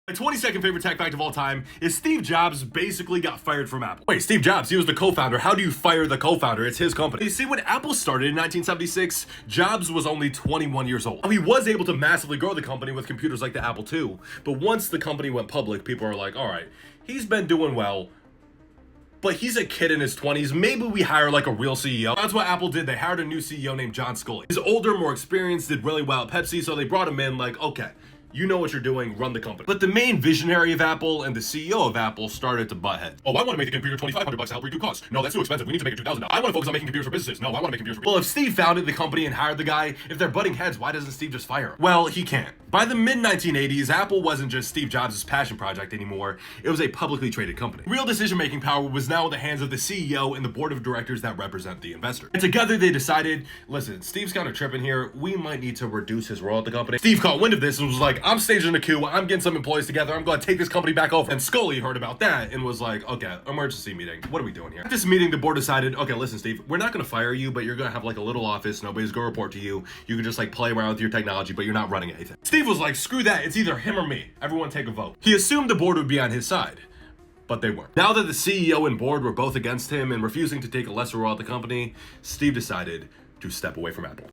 My 22nd favorite tech fact of all time is Steve Jobs basically got fired from Apple. Wait, Steve Jobs, he was the co-founder. How do you fire the co-founder? It's his company. You see, when Apple started in 1976, Jobs was only 21 years old. He was able to massively grow the company with computers like the Apple II, but once the company went public, people are like, all right, he's been doing well, but he's a kid in his 20s. Maybe we hire like a real CEO. That's what Apple did. They hired a new CEO named John Sculley. He's older, more experienced, did really well at Pepsi, so they brought him in like, okay, you know what you're doing, run the company. But the main visionary of Apple and the CEO of Apple started to butt heads. Oh, I want to make the computer $2,500 to help reduce costs. No, that's too expensive. We need to make it $2,000. I want to focus on making computers for businesses. No, I want to make computers for... Well, if Steve founded the company and hired the guy, if they're butting heads, why doesn't Steve just fire him? Well, he can't. By the mid-1980s, Apple wasn't just Steve Jobs' passion project anymore. It was a publicly traded company. Real decision-making power was now in the hands of the CEO and the board of directors that represent the investor. And together they decided, listen, Steve's kind of tripping here. We might need to reduce his role at the company. Steve caught wind of this and was like, I'm staging a coup. I'm getting some employees together. I'm going to take this company back over. And Scully heard about that and was like, okay, emergency meeting. What are we doing here? At this meeting, the board decided, okay, listen, Steve, we're not going to fire you, but you're going to have like a little office. Nobody's going to report to you. You can just like play around with your technology, but you're not running anything. Steve was like, screw that. It's either him or me. Everyone take a vote. He assumed the board would be on his side, but they weren't. Now that the CEO and board were both against him and refusing to take a lesser role at the company, Steve decided to step away from Apple.